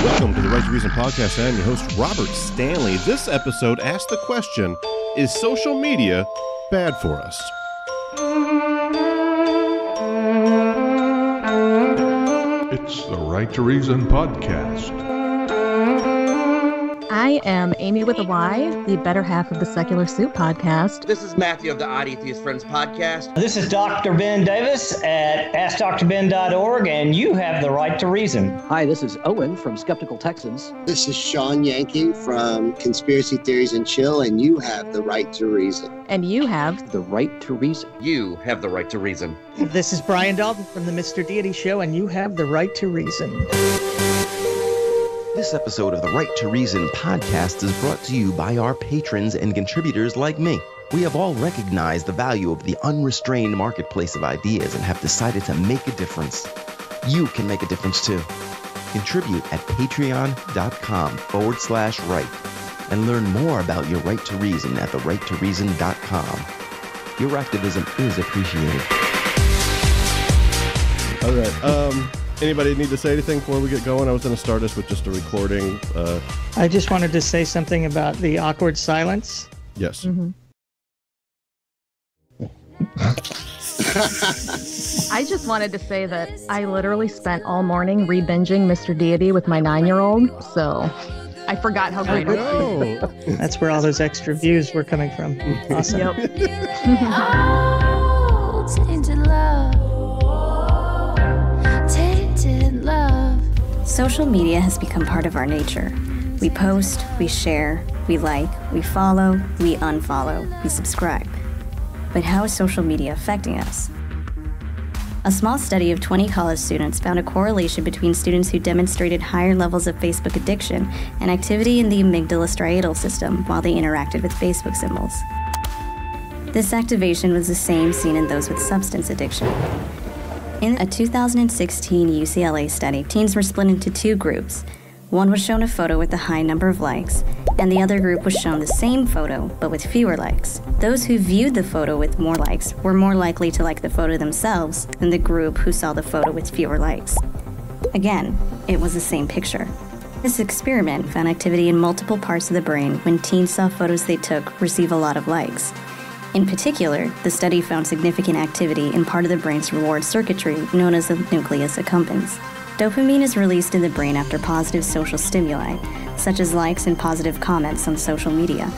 Welcome to the Right to Reason podcast. I am your host, Robert Stanley. This episode asks the question, is social media bad for us? It's the Right to Reason podcast. I am Amy with a Y, the better half of the Secular Soup podcast. This is Matthew of the Odd Atheist Friends podcast. This is Dr. Ben Davis at AskDrBen.org, and you have the right to reason. Hi, this is Owen from Skeptical Texans. This is Sean Yankee from Conspiracy Theories and Chill, and you have the right to reason. And you have the right to reason. You have the right to reason. This is Brian Dalton from the Mr. Deity Show, and you have the right to reason. This episode of the Right to Reason podcast is brought to you by our patrons and contributors like me. We have all recognized the value of the unrestrained marketplace of ideas and have decided to make a difference. You can make a difference too. Contribute at patreon.com/right and learn more about your right to reason at therighttoreason.com. Your activism is appreciated. All right. Anybody need to say anything before we get going? I was going to start us with just a recording. I just wanted to say something about the awkward silence. Yes. Mm-hmm. I just wanted to say that I literally spent all morning re-binging Mr. Deity with my 9-year-old, so I forgot how great it was. That's where all those extra views were coming from. Awesome. Yep. Oh, tainted love. Tainted love. Social media has become part of our nature. We post, we share, we like, we follow, we unfollow, we subscribe. But how is social media affecting us? A small study of 20 college students found a correlation between students who demonstrated higher levels of Facebook addiction and activity in the amygdala striatal system while they interacted with Facebook symbols. This activation was the same seen in those with substance addiction. In a 2016 UCLA study, teens were split into two groups. One was shown a photo with a high number of likes, and the other group was shown the same photo, but with fewer likes. Those who viewed the photo with more likes were more likely to like the photo themselves than the group who saw the photo with fewer likes. Again, it was the same picture. This experiment found activity in multiple parts of the brain when teens saw photos they took receive a lot of likes. In particular, the study found significant activity in part of the brain's reward circuitry known as the nucleus accumbens. Dopamine is released in the brain after positive social stimuli, such as likes and positive comments on social media.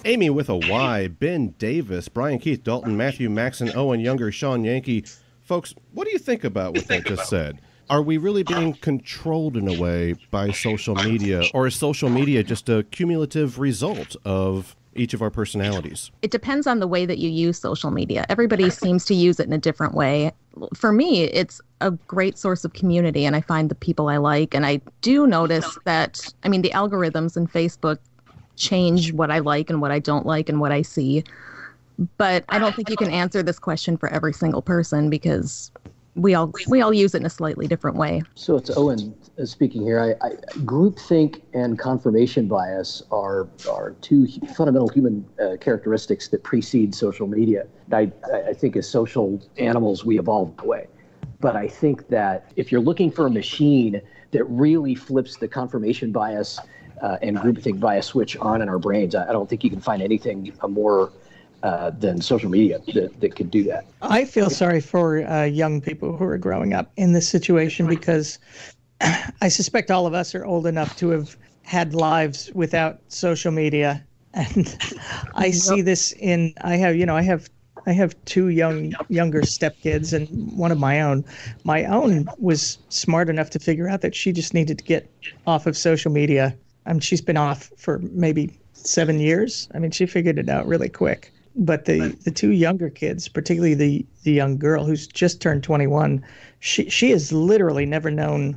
Amy with a Y, Ben Davis, Brian Keith Dalton, Matthew Maxon, Owen Younger, Sean Yankee. Folks, what do you think about what they just said? Are we really being controlled in a way by social media, or is social media just a cumulative result of each of our personalities? It depends on the way that you use social media. Everybody seems to use it in a different way. For me, it's a great source of community, and I find the people I like. And I do notice that, the algorithms in Facebook change what I like and what I don't like and what I see. But I don't think you can answer this question for every single person because we all use it in a slightly different way. So it's Owen speaking here. Groupthink and confirmation bias are two fundamental human characteristics that precede social media. I think as social animals, we evolved that way. But I think that if you're looking for a machine that really flips the confirmation bias and groupthink bias switch on in our brains, I don't think you can find anything more than social media that could do that. I feel sorry for young people who are growing up in this situation because I suspect all of us are old enough to have had lives without social media, and I see this in. I have two younger stepkids and one of my own. My own was smart enough to figure out that she just needed to get off of social media. She's been off for maybe 7 years. She figured it out really quick. But the two younger kids, particularly the young girl who's just turned 21, she has literally never known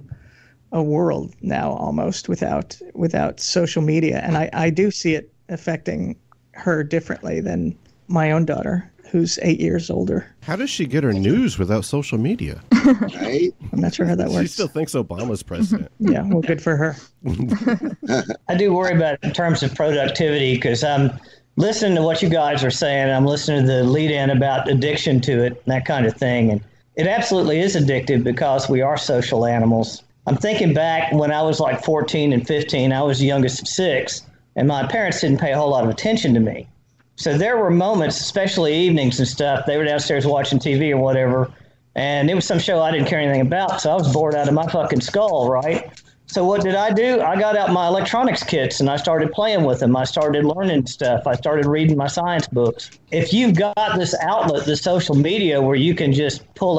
a world now almost without social media. And I do see it affecting her differently than my own daughter, who's 8 years older. How does she get her news without social media? Right? I'm not sure how that works. She still thinks Obama's president. Yeah, well, good for her. I do worry about it in terms of productivity because I'm listening to what you guys are saying. I'm listening to the lead-in about addiction to it and that kind of thing. And it absolutely is addictive because we are social animals. I'm thinking back when I was like 14 and 15, I was the youngest of 6, and my parents didn't pay a whole lot of attention to me. So there were moments, especially evenings and stuff, they were downstairs watching TV or whatever, and it was some show I didn't care anything about, so I was bored out of my fucking skull, right? So what did I do? I got out my electronics kits and I started playing with them. I started learning stuff. I started reading my science books. If you've got this outlet, the social media, where you can just pull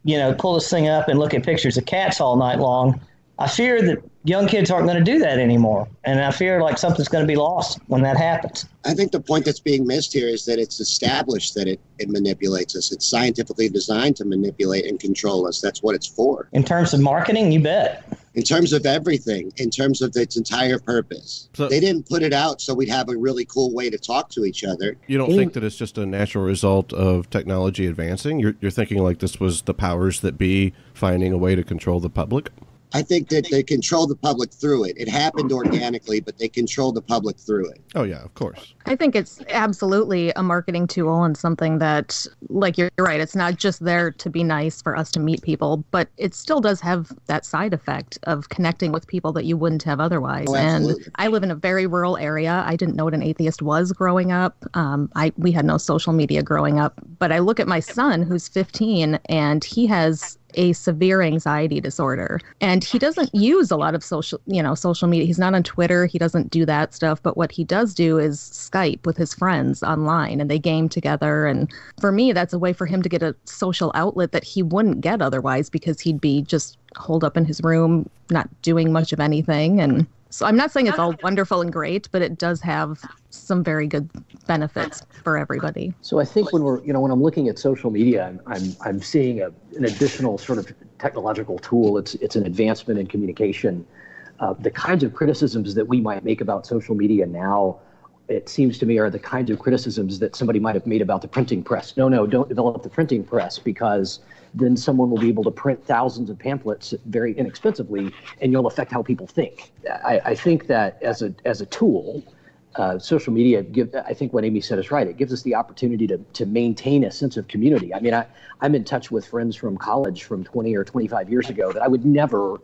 this thing up and look at pictures of cats all night long, I fear that young kids aren't going to do that anymore. And I fear like something's going to be lost when that happens. I think the point that's being missed here is that it's established that it manipulates us. It's scientifically designed to manipulate and control us. That's what it's for. In terms of marketing, you bet. In terms of everything, in terms of its entire purpose. So, they didn't put it out so we'd have a really cool way to talk to each other. You don't think that it's just a natural result of technology advancing? You're thinking like this was the powers that be finding a way to control the public? I think that they control the public through it. It happened organically, but they control the public through it. Oh, yeah, of course. I think it's absolutely a marketing tool and something that, like, you're right, it's not just there to be nice for us to meet people, but it still does have that side effect of connecting with people that you wouldn't have otherwise. Oh, and I live in a very rural area. I didn't know what an atheist was growing up. We had no social media growing up. But I look at my son, who's 15, and he has a severe anxiety disorder, and he doesn't use a lot of social media. He's not on Twitter. He doesn't do that stuff. But what he does do is Skype with his friends online, and they game together. And for me, that's a way for him to get a social outlet that he wouldn't get otherwise, because he'd be just holed up in his room, not doing much of anything. And so I'm not saying it's all wonderful and great, but it does have some very good benefits for everybody. So I think when when I'm looking at social media, I'm seeing an additional sort of technological tool. It's an advancement in communication. The kinds of criticisms that we might make about social media now, it seems to me, are the kinds of criticisms that somebody might have made about the printing press. No, don't develop the printing press, because then someone will be able to print thousands of pamphlets very inexpensively, and you'll affect how people think. I think that as a tool, social media I think what Amy said is right. It gives us the opportunity to maintain a sense of community. I mean, I'm in touch with friends from college from 20 or 25 years ago that I would never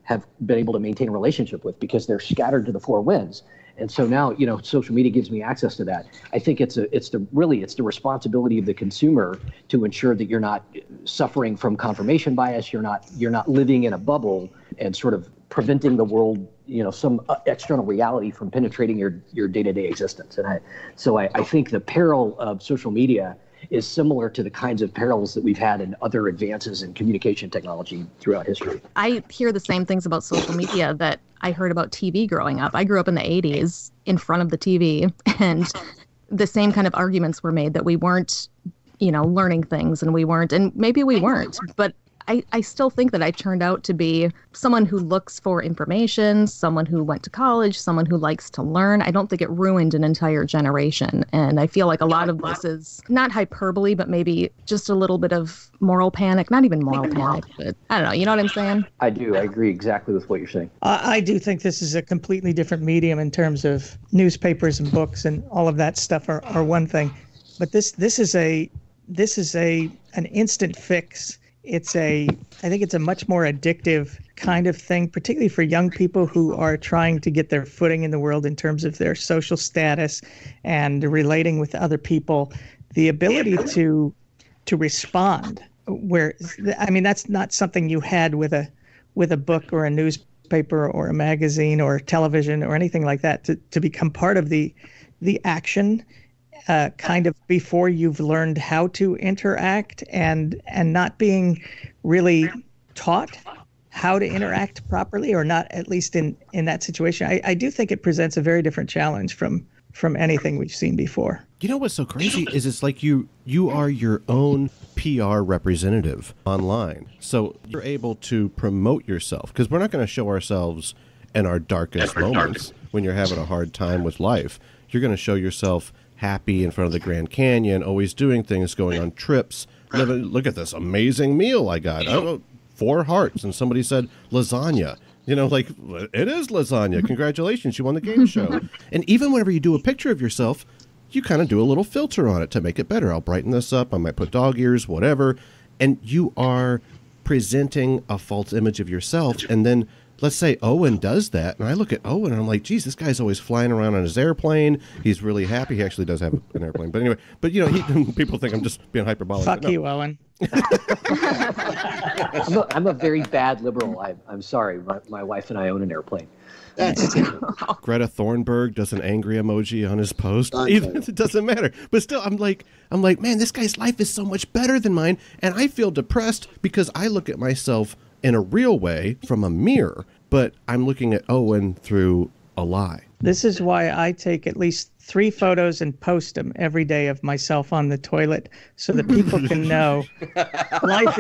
have been able to maintain a relationship with, because they're scattered to the four winds. And so now, social media gives me access to that. I think it's the responsibility of the consumer to ensure that you're not suffering from confirmation bias. You're not living in a bubble and sort of preventing the world, some external reality from penetrating your day-to-day existence. And I think the peril of social media is similar to the kinds of perils that we've had in other advances in communication technology throughout history. I hear the same things about social media that I heard about TV growing up. I grew up in the 80s in front of the TV, and the same kind of arguments were made that we weren't, learning things, and we weren't, and maybe we weren't, but I still think that I turned out to be someone who looks for information, someone who went to college, someone who likes to learn. I don't think it ruined an entire generation. And I feel like a lot of this is not hyperbole, but maybe just a little bit of moral panic. Not even moral panic, but I don't know. You know what I'm saying? I do. I agree exactly with what you're saying. I do think this is a completely different medium in terms of newspapers and books, and all of that stuff are one thing. But this is an instant fix. I think it's a much more addictive kind of thing, particularly for young people who are trying to get their footing in the world in terms of their social status and relating with other people. The ability to respond, that's not something you had with a book or a newspaper or a magazine or television or anything like that. To become part of the action. Kind of before you've learned how to interact and not being really taught how to interact properly, or not, at least in that situation. I do think it presents a very different challenge from anything we've seen before. You know what's so crazy is it's like you are your own PR representative online. So you're able to promote yourself, because we're not going to show ourselves in our darkest moments when you're having a hard time with life. You're going to show yourself happy in front of the Grand Canyon, always doing things, going on trips. Look at this amazing meal I got. 4 hearts, and somebody said lasagna. It is lasagna. Congratulations, you won the game show. And even whenever you do a picture of yourself, you kind of do a little filter on it to make it better. I'll brighten this up. I might put dog ears, whatever. And you are presenting a false image of yourself. And then let's say Owen does that, and I look at Owen and I'm like, geez, this guy's always flying around on his airplane. He's really happy. He actually does have an airplane. But anyway, people think I'm just being hyperbolic. Fuck you, Owen. I'm a very bad liberal. I'm sorry. My wife and I own an airplane. Greta Thunberg does an angry emoji on his post. Even it doesn't matter. But still, I'm like, man, this guy's life is so much better than mine, and I feel depressed because I look at myself in a real way from a mirror, but I'm looking at Owen through a lie. This is why I take at least 3 photos and post them every day of myself on the toilet so that people can know life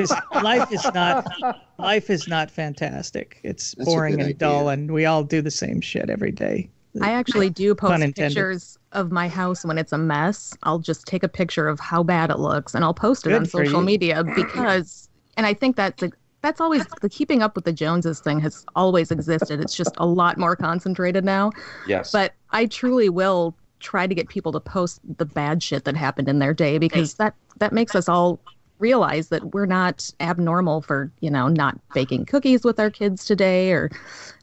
is not fantastic. It's boring and dull, and we all do the same shit every day. I actually do post pictures of my house when it's a mess. I'll just take a picture of how bad it looks and I'll post it on social media because, and I think that's always, the keeping up with the Joneses thing has always existed. It's just a lot more concentrated now. Yes. But I truly will try to get people to post the bad shit that happened in their day because that makes us all realize that we're not abnormal for, not baking cookies with our kids today or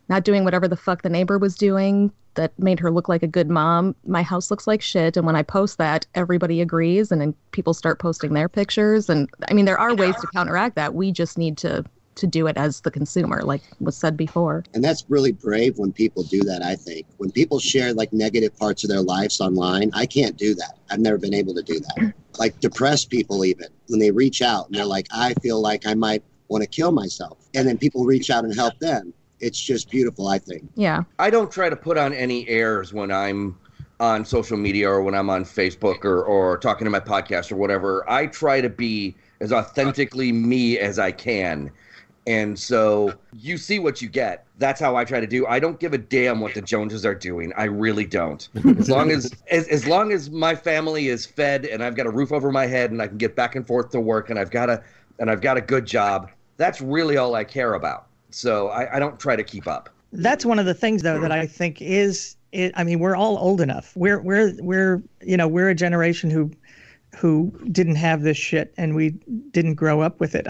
not doing whatever the fuck the neighbor was doing that made her look like a good mom. My house looks like shit. And when I post that, everybody agrees and then people start posting their pictures. And I mean, there are ways to counteract that. We just need to do it as the consumer, like was said before. And that's really brave when people do that, I think. When people share like negative parts of their lives online, I can't do that. I've never been able to do that. Like depressed people even, when they reach out and they're like, I feel like I might want to kill myself. And then people reach out and help them. It's just beautiful, I think. Yeah. I don't try to put on any airs when I'm on social media or when I'm on Facebook or talking to my podcast or whatever. I try to be as authentically me as I can. And so you see what you get. That's how I try to do. I don't give a damn what the Joneses are doing. I really don't. As long as my family is fed and I've got a roof over my head and I can get back and forth to work and I've got a good job, that's really all I care about. So I don't try to keep up. That's one of the things though that I think is I mean, we're all old enough. We're a generation who didn't have this shit and we didn't grow up with it.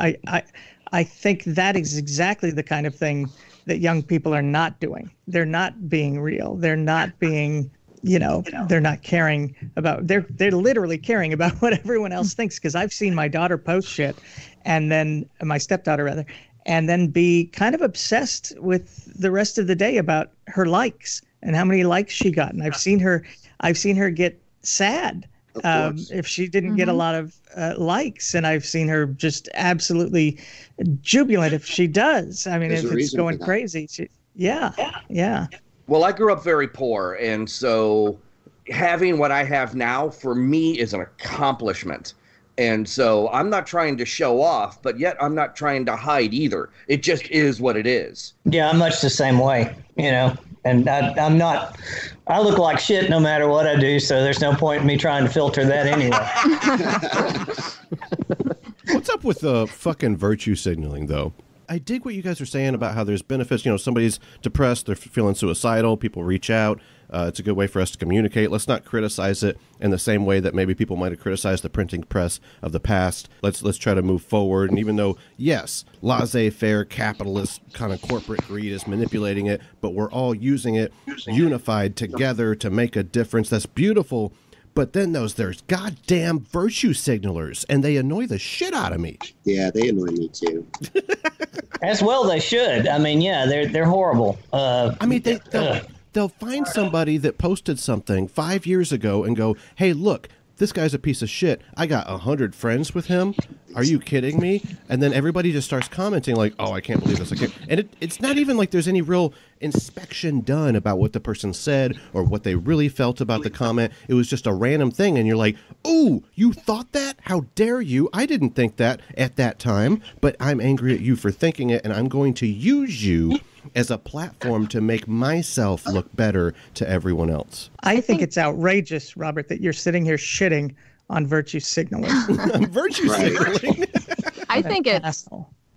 I think that is exactly the kind of thing that young people are not doing. They're not being real. They're not being, they're not caring about, they're literally caring about what everyone else thinks. Because I've seen my daughter post shit and then my stepdaughter rather, and then be kind of obsessed with the rest of the day about her likes and how many likes she got. And I've seen her get sad if she didn't get a lot of likes, and I've seen her just absolutely jubilant if she does. I mean, if it's going crazy. Yeah. Well, I grew up very poor, and so having what I have now for me is an accomplishment. And so I'm not trying to show off, but yet I'm not trying to hide either. It just is what it is. Yeah, I'm much the same way, and I'm not, I look like shit no matter what I do, so there's no point in me trying to filter that anyway. What's up with the fucking virtue signaling, though? I dig what you guys are saying about how there's benefits. Somebody's depressed, they're feeling suicidal, people reach out. It's a good way for us to communicate. Let's not criticize it in the same way that maybe people might have criticized the printing press of the past. Let's try to move forward. And even though, yes, laissez-faire capitalist kind of corporate greed is manipulating it, but we're all using it unified together to make a difference. That's beautiful. But then there's goddamn virtue signalers, and they annoy the shit out of me. Yeah, they annoy me too. As well they should. I mean, yeah, they're horrible. I mean, they'll find somebody that posted something 5 years ago and go, hey, look, this guy's a piece of shit. I got 100 friends with him. Are you kidding me? And then everybody just starts commenting like, oh, I can't believe this. I can't. And it's not even like there's any real inspection done about what the person said or what they really felt about the comment. It was just a random thing. And you're like, ooh, you thought that? How dare you? I didn't think that at that time, but I'm angry at you for thinking it. And I'm going to use you as a platform to make myself look better to everyone else. I think it's outrageous, Robert, that you're sitting here shitting on virtue signaling. Virtue signaling? I think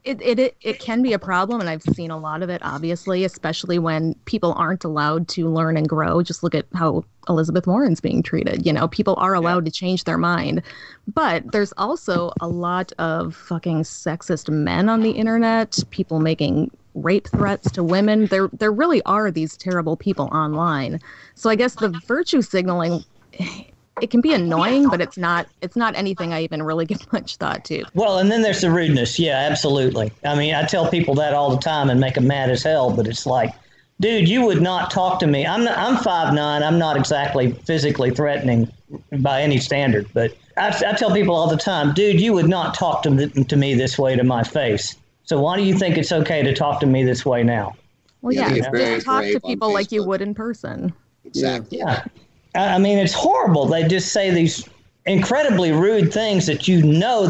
It can be a problem, and I've seen a lot of it, obviously, especially when people aren't allowed to learn and grow. Just look at how Elizabeth Warren's being treated. People are allowed to change their mind. But there's also a lot of fucking sexist men on the internet, people making rape threats to women. There really are these terrible people online. So I guess the virtue signaling, it can be annoying, but it's not anything I even really give much thought to. Well, and then there's the rudeness. Yeah, absolutely. I mean, I tell people that all the time and make them mad as hell, but it's like, dude, you would not talk to me. I'm 5'9". I'm not exactly physically threatening by any standard, but I tell people all the time, dude, you would not talk to me this way to my face. So why do you think it's okay to talk to me this way now? Well, yeah, just talk to people like you would in person. Exactly. Yeah. I mean, it's horrible. They just say these incredibly rude things that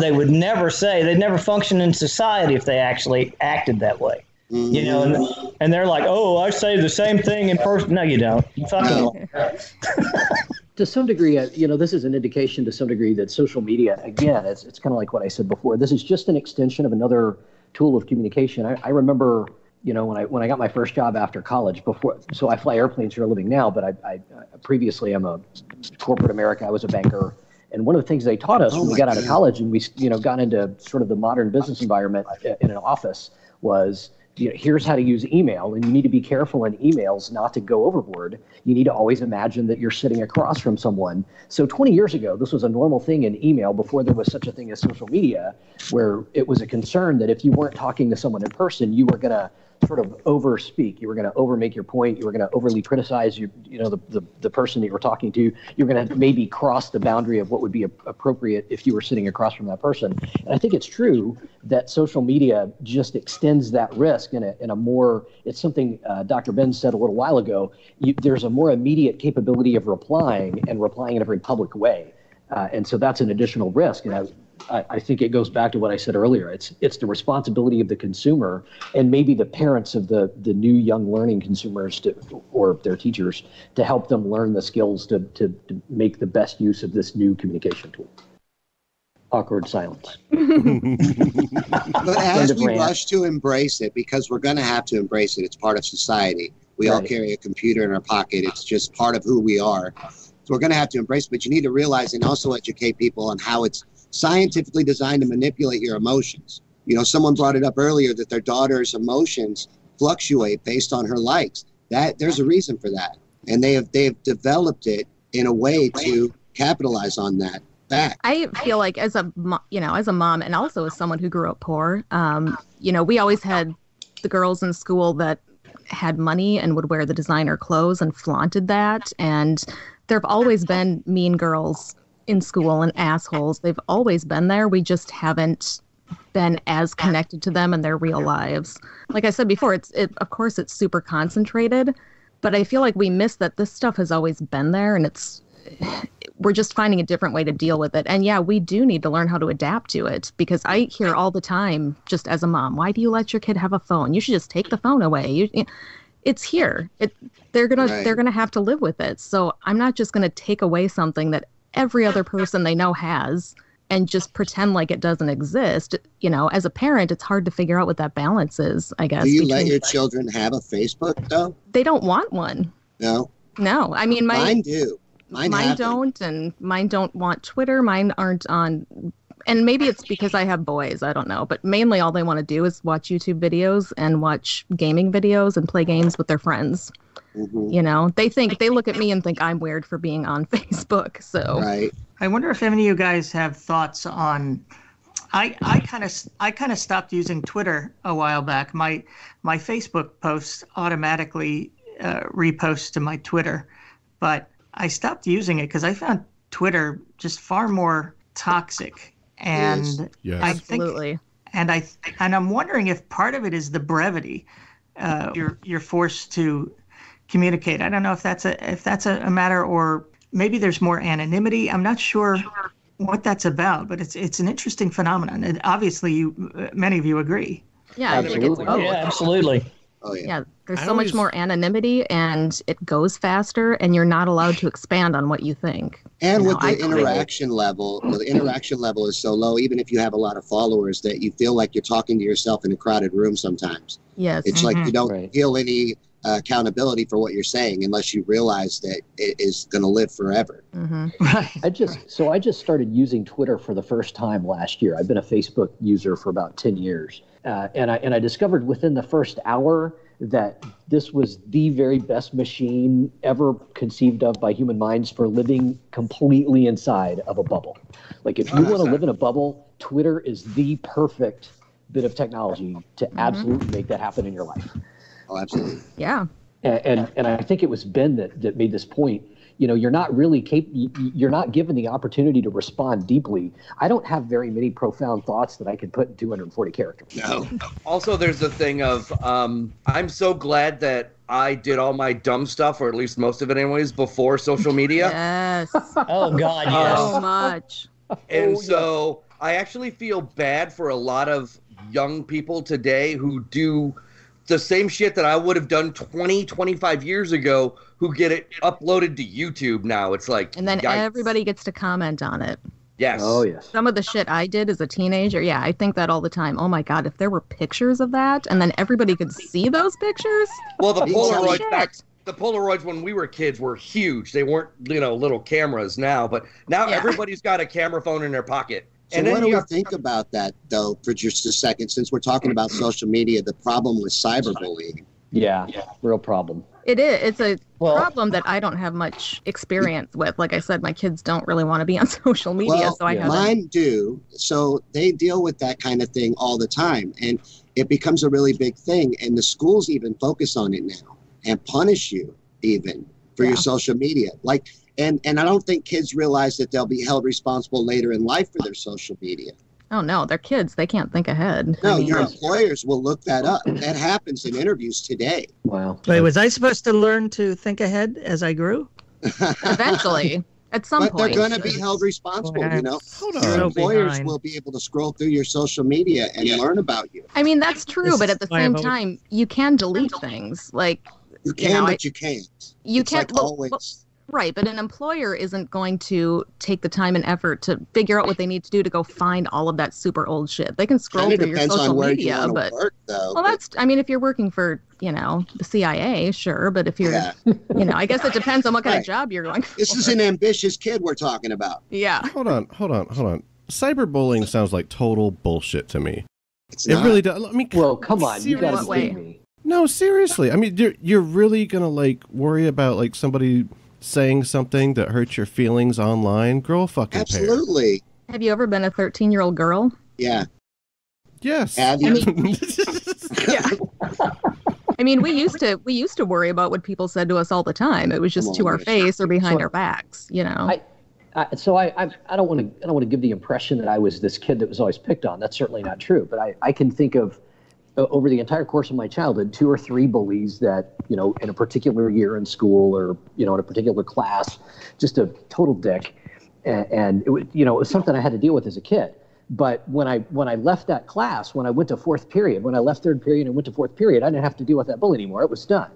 they would never say. They'd never function in society if they actually acted that way. Mm-hmm. And they're like, oh, I say the same thing in person. No, you don't. You fucking To some degree, this is an indication to some degree that social media, again, it's kind of like what I said before. This is just an extension of another tool of communication. I remember, when I got my first job after college, so I fly airplanes for a living now, but I previously I'm a corporate America. I was a banker. And one of the things they taught us when we got out of college and we, got into sort of the modern business environment in an office was, here's how to use email, and you need to be careful in emails not to go overboard. You need to always imagine that you're sitting across from someone. So 20 years ago, this was a normal thing in email before there was such a thing as social media, where it was a concern that if you weren't talking to someone in person, you were going to sort of overspeak. You were going to overmake your point. You were going to overly criticize the person that you were talking to. You're going to maybe cross the boundary of what would be appropriate if you were sitting across from that person. And I think it's true that social media just extends that risk in a more, it's something Dr. Ben said a little while ago, there's a more immediate capability of replying in a very public way. And so that's an additional risk. And I think it goes back to what I said earlier. It's the responsibility of the consumer and maybe the parents of the new young learning consumers or their teachers to help them learn the skills to make the best use of this new communication tool. Awkward silence. But as we rush to embrace it, because we're going to have to embrace it, it's part of society. We all carry a computer in our pocket. It's just part of who we are. So we're going to have to embrace it, but you need to realize and also educate people on how it's scientifically designed to manipulate your emotions. Someone brought it up earlier that their daughter's emotions fluctuate based on her likes. That there's a reason for that, and they have developed it in a way to capitalize on that fact. I feel like as a mom and also as someone who grew up poor, we always had the girls in school that had money and would wear the designer clothes and flaunted that, and there have always been mean girls in school and assholes. They've always been there. We just haven't been as connected to them in their real lives. Like I said before, of course it's super concentrated, but I feel like we miss that this stuff has always been there, and we're just finding a different way to deal with it. And yeah, we do need to learn how to adapt to it, because I hear all the time, just as a mom, why do you let your kid have a phone? You should just take the phone away. It's here. They're gonna have to live with it. So I'm not just gonna take away something that every other person they know has and just pretend like it doesn't exist. As a parent, it's hard to figure out what that balance is, I guess. Do you let your children have a Facebook, though? They don't want one. No? No. I mean, mine do. Mine don't, and mine don't want Twitter. Mine aren't on, and maybe it's because I have boys, I don't know, but mainly all they want to do is watch YouTube videos and watch gaming videos and play games with their friends. Mm-hmm. They look at me and think I'm weird for being on Facebook. So right. I wonder if any of you guys have thoughts on. I kind of stopped using Twitter a while back. My Facebook posts automatically repost to my Twitter, but I stopped using it because I found Twitter just far more toxic. And yes. I think, absolutely. And I'm wondering if part of it is the brevity. You're forced to communicate. I don't know if that's a matter, or maybe there's more anonymity. I'm not sure what that's about, but it's an interesting phenomenon. And obviously, many of you agree. Yeah, absolutely. Absolutely. Oh yeah. Yeah, there's so much more anonymity, and it goes faster, and you're not allowed to expand on what you think. And with the interaction level, the interaction level is so low, even if you have a lot of followers, that you feel like you're talking to yourself in a crowded room sometimes. Yes. It's like you don't feel any accountability for what you're saying unless you realize that it is going to live forever. Right. I just started using Twitter for the first time last year. I've been a Facebook user for about 10 years. And I discovered within the first hour that this was the very best machine ever conceived of by human minds for living completely inside of a bubble. Like if you want to live in a bubble, Twitter is the perfect bit of technology to absolutely make that happen in your life. Oh, absolutely. Yeah. And I think it was Ben that made this point. You know, you're not really you're not given the opportunity to respond deeply. I don't have very many profound thoughts that I can put in 240 characters. No. Also, there's the thing of I'm so glad that I did all my dumb stuff, or at least most of it anyways, before social media. Yes. Oh, God, yes. So much. And so I actually feel bad for a lot of young people today who do the same shit that I would have done 20, 25 years ago, who get it uploaded to YouTube now. It's like, and then yikes. Everybody gets to comment on it. Yes. Oh, yes. Some of the shit I did as a teenager, yeah, I think that all the time. Oh my God, if there were pictures of that and then everybody could see those pictures. Well, the Polaroids shit. the Polaroids when we were kids were huge. They weren't, little cameras now, but now everybody's got a camera phone in their pocket. So and what then do you think about that, though, for just a second, since we're talking about social media, the problem with cyberbullying? Yeah, real problem. It is. It's a problem that I don't have much experience with. Like I said, my kids don't really want to be on social media, so I haven't. Mine do. So they deal with that kind of thing all the time, and it becomes a really big thing. And the schools even focus on it now and punish you even for your social media. And I don't think kids realize that they'll be held responsible later in life for their social media. Oh, no, they're kids. They can't think ahead. No, your employers will look that up. That happens in interviews today. Wow. Wait, was I supposed to learn to think ahead as I grew? Eventually, at some point. But they're going to be held responsible, Hold on. Your employers will be able to scroll through your social media and learn about you. I mean, that's true, but at the same time, you can delete things. Like, you can, but you can't. You it's can't. Like always. Right, but an employer isn't going to take the time and effort to figure out what they need to do to go find all of that super old shit. They can scroll through your social media, but I mean, if you're working for, the CIA, sure, but if you're, I guess it depends on what kind of job you're going for. This is an ambitious kid we're talking about. Yeah. Hold on. Cyberbullying sounds like total bullshit to me. It really does. I mean, well, come on, you gotta wait. believe me. No, seriously. I mean, you're really gonna worry about somebody saying something that hurts your feelings online? Grow a fucking Absolutely. Have you ever been a 13-year-old girl? Yeah. Yes. Have you? Yeah. I mean, we used to worry about what people said to us all the time. It was just to our face or behind our backs, I don't want to give the impression that I was this kid that was always picked on. That's certainly not true. But I can think of over the entire course of my childhood, 2 or 3 bullies that, in a particular year in school or, in a particular class, just a total dick. And it was something I had to deal with as a kid. But when I left that class, when I went to 4th period, when I left 3rd period and went to 4th period, I didn't have to deal with that bully anymore. It was done.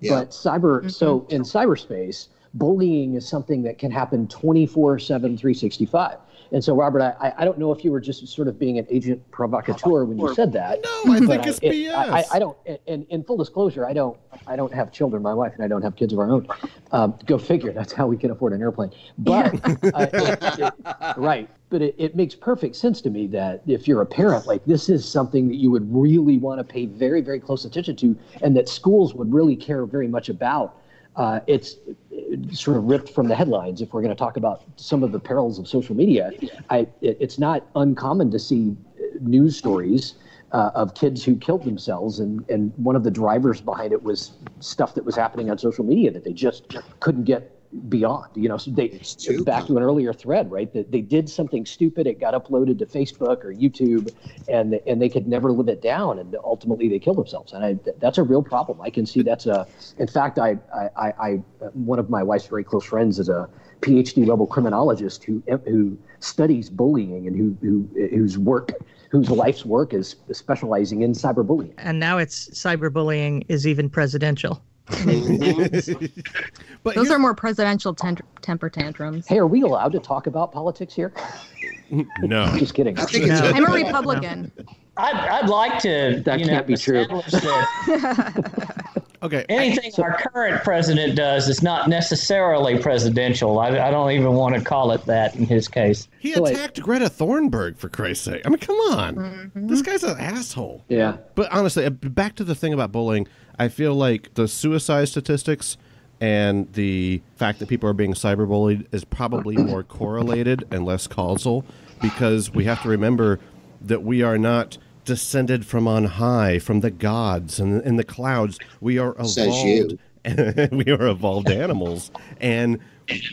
Yeah. But so in cyberspace, bullying is something that can happen 24/7, 365. And so, Robert, I don't know if you were just sort of being an agent provocateur when you said that. No, I think it's BS. I don't. And in full disclosure, I don't have children. My wife and I don't have kids of our own. Go figure. That's how we can afford an airplane. But right. But it makes perfect sense to me that if you're a parent, this is something that you would really want to pay very, very close attention to, and that schools would really care very much about. It's sort of ripped from the headlines. If we're going to talk about some of the perils of social media, it's not uncommon to see news stories of kids who killed themselves, and one of the drivers behind it was stuff that was happening on social media that they just couldn't get beyond. So back to an earlier thread, right? That they did something stupid, it got uploaded to Facebook or YouTube, and they could never live it down, and ultimately they killed themselves. And that's a real problem. I can see in fact, I one of my wife's very close friends is a PhD level criminologist who studies bullying and whose work whose life's work is specializing in cyberbullying. And now it's cyberbullying is even presidential. But those are more presidential temper tantrums. Hey, are we allowed to talk about politics here? No. Just kidding. I'm a Republican. I'd like to. That can't be true. Okay. Anything our current president does is not necessarily presidential. I don't even want to call it that in his case. He attacked Greta Thunberg, for Christ's sake. I mean, come on. Mm-hmm. This guy's an asshole. Yeah. But honestly, back to the thing about bullying, I feel like the suicide statistics and the fact that people are being cyberbullied is probably more correlated and less causal, because we have to remember that we are not descended from on high, from the gods and in the clouds. We are evolved. Says you. We are evolved animals. And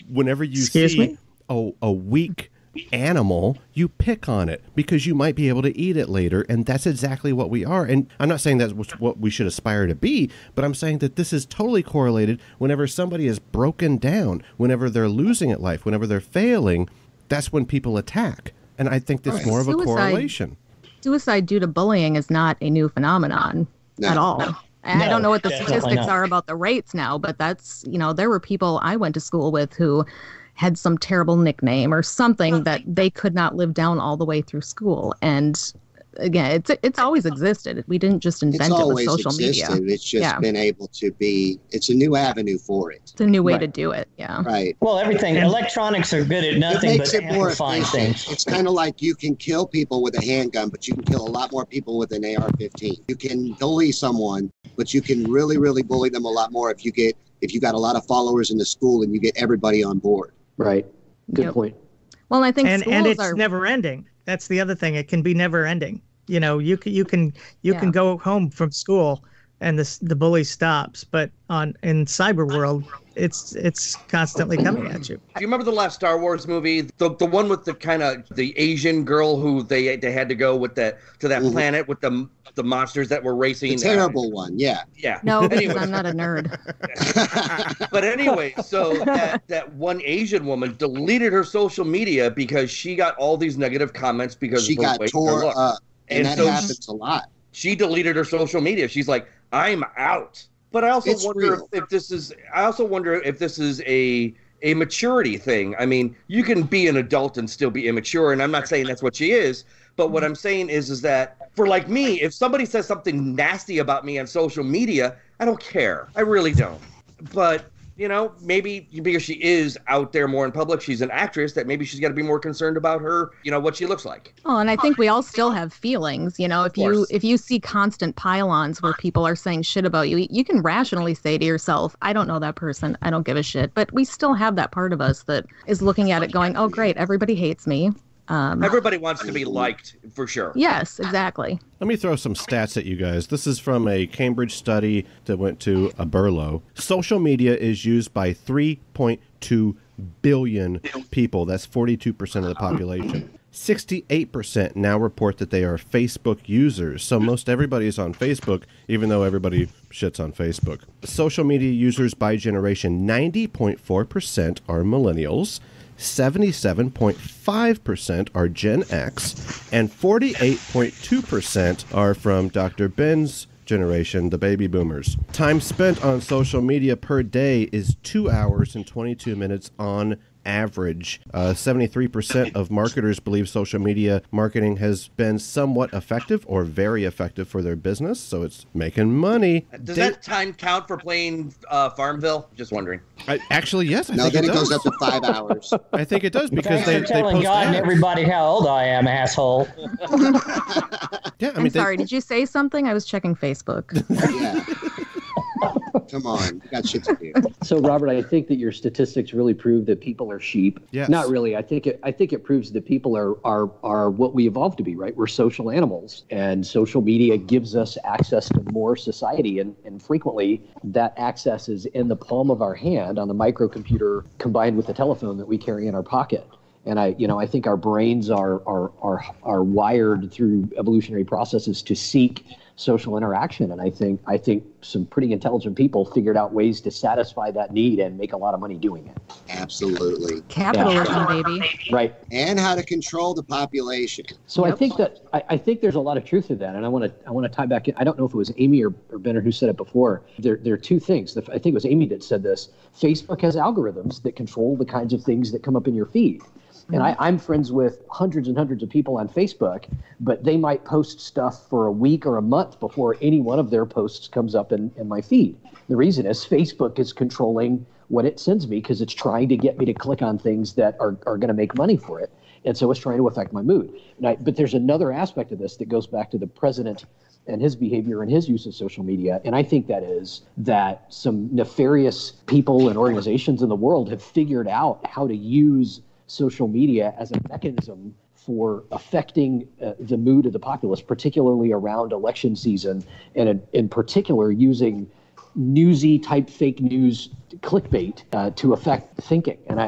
whenever you see a weak animal, you pick on it because you might be able to eat it later. And that's exactly what we are. And I'm not saying that's what we should aspire to be, but I'm saying that this is totally correlated. Whenever somebody is broken down, whenever they're losing at life, whenever they're failing, that's when people attack. And I think that's more of a correlation. Suicide due to bullying is not a new phenomenon at all. And I don't know what the statistics are about the rates now, but that's, there were people I went to school with who had some terrible nickname or something that they could not live down all the way through school. And again, it's always existed. We didn't just invent it with social media. It's just been able to be, it's a new avenue for it. It's a new way to do it. Yeah. Right. Well, electronics are good at nothing but amplifying things. It's kind of like you can kill people with a handgun, but you can kill a lot more people with an AR-15. You can bully someone, but you can really, really bully them a lot more if you got a lot of followers in the school and you get everybody on board. Right. Good point. Well, I think and it's never ending. That's the other thing. It can be never ending. You can go home from school and the bully stops, but in cyber world, it's constantly coming at you. Do you remember the last Star Wars movie, the one with the kind of the Asian girl who they had to go with to that planet with the monsters that were racing? The terrible one, yeah. Yeah. No, because I'm not a nerd. But anyway, so that one Asian woman deleted her social media because she got all these negative comments because she got tore up. And that happens a lot. She deleted her social media. She's like, I'm out. But I also wonder if this is a maturity thing. I mean, you can be an adult and still be immature, and I'm not saying that's what she is. But what I'm saying is that for like me, if somebody says something nasty about me on social media, I don't care. I really don't. But maybe because she is out there more in public, she's an actress, that maybe she's got to be more concerned about her, what she looks like. Oh, and I think we all still have feelings. If you see constant pile-ons where people are saying shit about you, you can rationally say to yourself, I don't know that person, I don't give a shit. But we still have that part of us that is looking at it going, oh, great, everybody hates me. Everybody wants to be liked, for sure. Yes, exactly. Let me throw some stats at you guys. This is from a Cambridge study that went to a Berlo. Social media is used by 3.2 billion people. That's 42% of the population. 68% now report that they are Facebook users. So most everybody is on Facebook, even though everybody shits on Facebook. Social media users by generation, 90.4% are millennials. 77.5% are Gen X, and 48.2% are from Dr. Ben's generation, the baby boomers. Time spent on social media per day is 2 hours and 22 minutes on average. 73% of marketers believe social media marketing has been somewhat effective or very effective for their business, so it's making money. Does that time count for playing Farmville? Just wondering. Actually, yes. I think then it goes up to 5 hours. I think it does because Thanks for telling God and everybody how old I am, asshole. Yeah, I'm sorry. Did you say something? I was checking Facebook. Yeah. Come on, you got shit to do. So, Robert, I think that your statistics really prove that people are sheep. Yes. Not really. I think it proves that people are what we evolved to be. Right? We're social animals, and social media gives us access to more society, and frequently that access is in the palm of our hand on the microcomputer combined with the telephone that we carry in our pocket. And I think our brains are wired through evolutionary processes to seek social interaction. And I think some pretty intelligent people figured out ways to satisfy that need and make a lot of money doing it. Absolutely. Capitalism, baby. Right. And how to control the population. So I think there's a lot of truth to that, and I want to tie back in. I don't know if it was Amy or Benner who said it before. There are two things. I think it was Amy that said this. Facebook has algorithms that control the kinds of things that come up in your feed. And I'm friends with hundreds and hundreds of people on Facebook, but they might post stuff for a week or a month before any one of their posts comes up in my feed. The reason is Facebook is controlling what it sends me because it's trying to get me to click on things that are going to make money for it. And so it's trying to affect my mood. But there's another aspect of this that goes back to the president and his behavior and his use of social media. And I think that is that some nefarious people and organizations in the world have figured out how to use social media as a mechanism for affecting the mood of the populace, particularly around election season, and in particular using newsy type fake news clickbait to affect thinking. And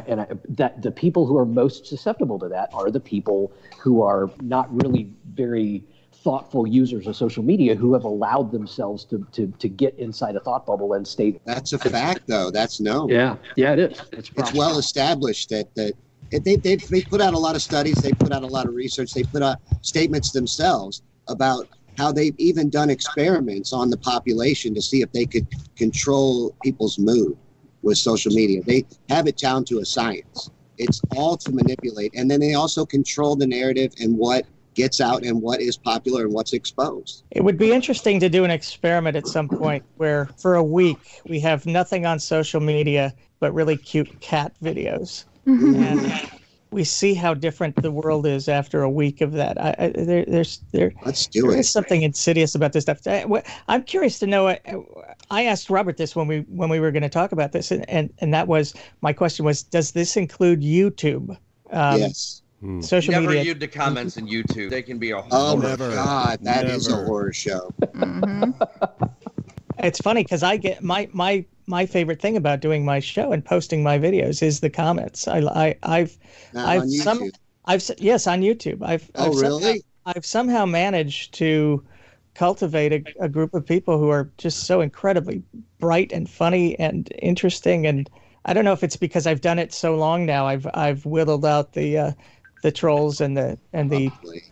that the people who are most susceptible to that are the people who are not really very thoughtful users of social media, who have allowed themselves to get inside a thought bubble and stay. That's a fact, though. That's known. Yeah, it is. It's well established that they put out a lot of studies, they put out a lot of research, they put out statements themselves about how they've even done experiments on the population to see if they could control people's mood with social media. They have it down to a science. It's all to manipulate. And then they also control the narrative and what gets out and what is popular and what's exposed. It would be interesting to do an experiment at some point where for a week we have nothing on social media but really cute cat videos. And we see how different the world is after a week of that. There is something insidious about this stuff. I'm curious to know. I asked Robert this when we were going to talk about this, and that was my question was, does this include YouTube? Yes. Social Never media. read the comments in YouTube. They can be a Oh horror. my God, that is a horror show. It's funny because I get my favorite thing about doing my show and posting my videos is the comments. Yes, on YouTube. I've somehow managed to cultivate a group of people who are just so incredibly bright and funny and interesting. And I don't know if it's because I've done it so long now. I've whittled out the trolls and the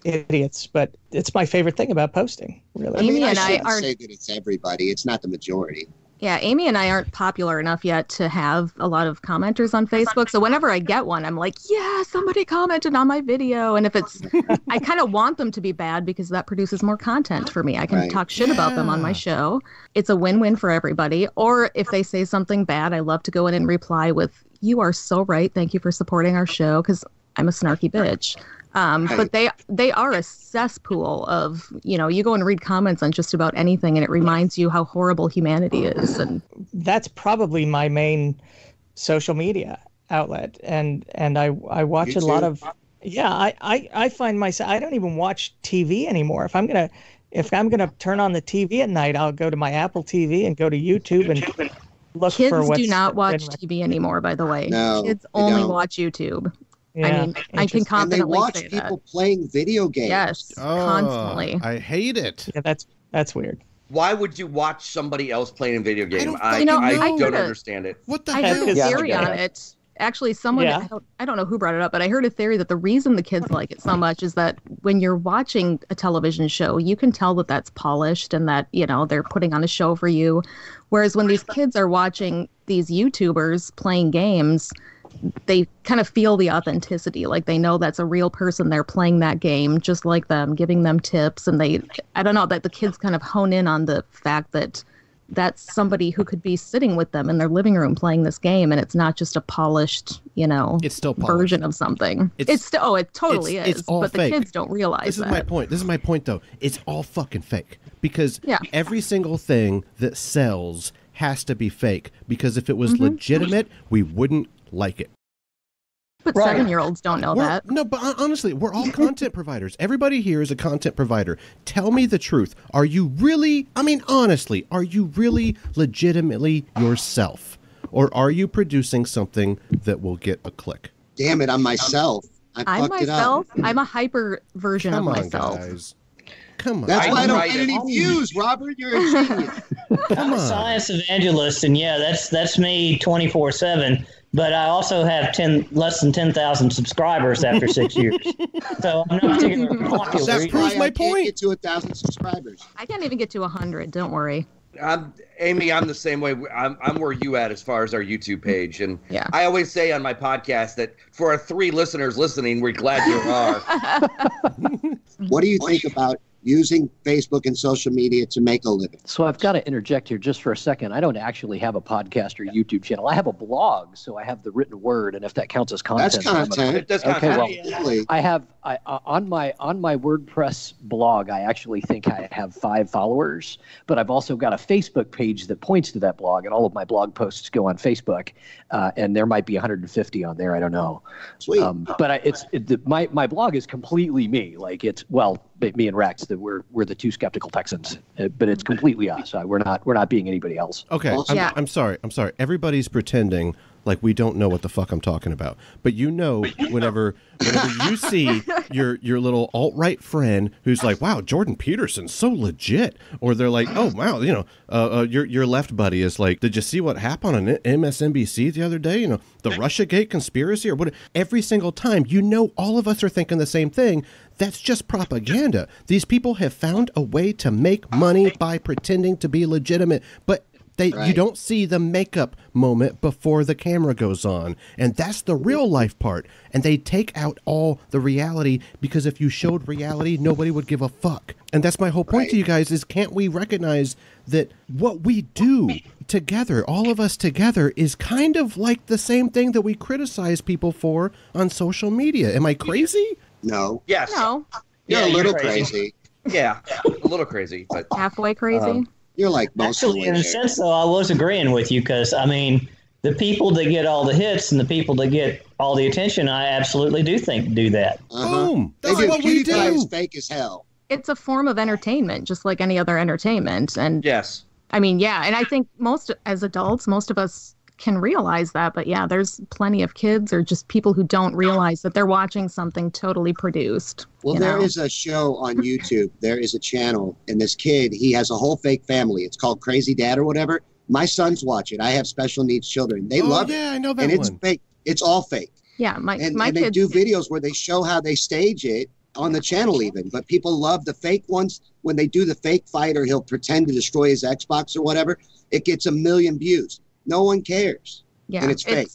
idiots, but it's my favorite thing about posting. Really, Amy and I aren't say that it's everybody. It's not the majority. Yeah, Amy and I aren't popular enough yet to have a lot of commenters on Facebook. So whenever I get one, I'm like, yeah, somebody commented on my video. And if it's, I kind of want them to be bad because that produces more content for me. I can talk shit about them on my show. It's a win-win for everybody. Or if they say something bad, I love to go in and reply with, you are so right. Thank you for supporting our show, because I'm a snarky bitch. But they are a cesspool of, you go and read comments on just about anything and it reminds you how horrible humanity is. And that's probably my main social media outlet. And I watch YouTube? a lot of, I find myself, I don't even watch TV anymore. If I'm going to turn on the TV at night, I'll go to my Apple TV and go to YouTube and look for what's. Kids do not watch TV anymore, by the way. No, kids only watch YouTube. Yeah, I mean, I can confidently and they watch say people that. playing video games. Yes, constantly. I hate it. Yeah, that's weird. Why would you watch somebody else playing a video game? I don't understand it. What the I hell? heard a theory on it. Actually, someone, I don't know who brought it up, but I heard a theory that the reason the kids like it so much is that when you're watching a television show, you can tell that that's polished and that, they're putting on a show for you. Whereas when these kids are watching these YouTubers playing games, they kind of feel the authenticity. Like they know that's a real person. They're playing that game just like them, giving them tips. And I don't know, that the kids kind of hone in on the fact that that's somebody who could be sitting with them in their living room playing this game. And it's not just a polished, it's still version of something. It totally is. It's all but fake. The kids don't realize that. This is my point, though. It's all fucking fake. Because every single thing that sells has to be fake. Because if it was legitimate, we wouldn't like it. But 7-year-olds don't know that. No, but honestly, we're all content providers. Everybody here is a content provider. Tell me the truth. Are you really, honestly, are you really legitimately yourself? Or are you producing something that will get a click? Damn it, I'm myself. I'm myself. I'm a hyper version of myself. Guys. Come on. That's why I don't tried get it. any views, Robert. You're a genius. I'm a science evangelist, and yeah, that's me 24/7. But I also have less than 10,000 subscribers after 6 years, so I'm not particularly popular. That proves my I can't point. get to 1,000 subscribers. I can't even get to 100. Don't worry. Amy, I'm the same way. I'm where you at as far as our YouTube page, and Yeah. I always say on my podcast that for our 3 listeners listening, we're glad you are. What do you think about using Facebook and social media to make a living? So I've got to interject here just for a second. I don't actually have a podcast or YouTube channel. I have a blog, so I have the written word, and if that counts as content. That's content. That's Okay, content. well, I have on my WordPress blog. I actually think I have 5 followers, but I've also got a Facebook page that points to that blog, and all of my blog posts go on Facebook, and there might be 150 on there. I don't know. Sweet. But my blog is completely me. Like me and Rex, that we're the 2 skeptical Texans, but it's completely us. We're not being anybody else. Okay, Yeah. I'm sorry. Everybody's pretending like we don't know what the fuck I'm talking about. But whenever you see your little alt-right friend who's like, wow, Jordan Peterson's so legit, or they're like, oh wow, your left buddy is like, did you see what happened on MSNBC the other day? The Russiagate conspiracy or what? Every single time, all of us are thinking the same thing. That's just propaganda. These people have found a way to make money by pretending to be legitimate, but you don't see the makeup moment before the camera goes on. And that's the real life part. And they take out all the reality, because if you showed reality, nobody would give a fuck. And that's my whole point to you guys is, can't we recognize that what we do together, all of us together, is kind of like the same thing that we criticize people for on social media? Am I crazy? No. Yes. No. You're a you're little crazy. crazy. Yeah. A little crazy, but Halfway crazy. You're like most of the Actually, way in a there. sense, though, I was agreeing with you because, I mean, the people that get all the hits and the people that get all the attention, I absolutely do think do that. Boom. They That's do. what we PewDiePie is do. fake as hell. It's a form of entertainment, just like any other entertainment. And yes. I mean, yeah. And I think as adults, most of us can realize that. But yeah, there's plenty of kids or just people who don't realize that they're watching something totally produced. Well, there is a show on YouTube. There is a channel, and this kid, he has a whole fake family. It's called Crazy Dad or whatever. My sons watch it. I have special needs children. They love it. Yeah, I know that And it's one. fake. It's all fake. Yeah, my And kids they do videos where they show how they stage it on the channel even. But people love the fake ones. When they do the fake fight or he'll pretend to destroy his Xbox or whatever, it gets 1 million views. No one cares. Yeah, and it's fake.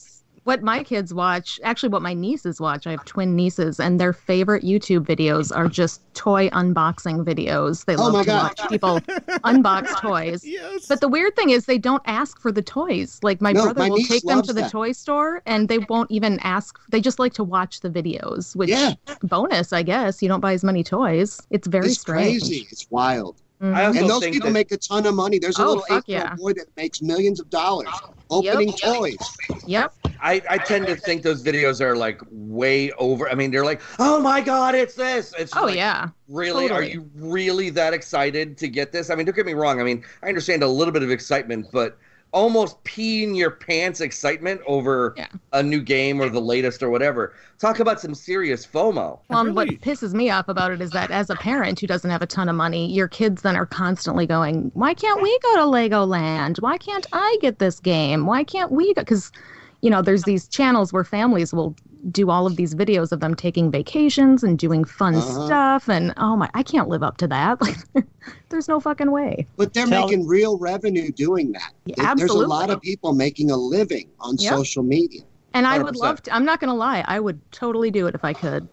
What my kids watch, actually what my nieces watch, I have twin nieces, and their favorite YouTube videos are just toy unboxing videos. They love to watch people unbox toys. Yes. But the weird thing is they don't ask for the toys. Like my brother will niece take them loves to the that. toy store and they won't even ask. They just like to watch the videos, which bonus, I guess. You don't buy as many toys. It's very strange. Crazy. It's wild. I also And those think people that- make a ton of money. There's a little fuck 8-year-old boy that makes millions of dollars opening toys. Yep. I tend to think those videos are like way over. I mean, they're like, oh my God, it's this. It's Oh, like, yeah. Really? Totally. Are you really that excited to get this? I mean, don't get me wrong. I mean, I understand a little bit of excitement, but almost peeing your pants excitement over a new game or the latest or whatever. Talk about some serious FOMO. Well, what pisses me off about it is that as a parent who doesn't have a ton of money, your kids then are constantly going, why can't we go to Legoland? Why can't I get this game? Why can't we go? Because, there's these channels where families will do all of these videos of them taking vacations and doing fun stuff. And, I can't live up to that. Like, there's no fucking way. But they're making real revenue doing that. Yeah, There's a absolutely. lot of people making a living on Yep. social media. And I would 100%. love to. I'm not going to lie. I would totally do it if I could.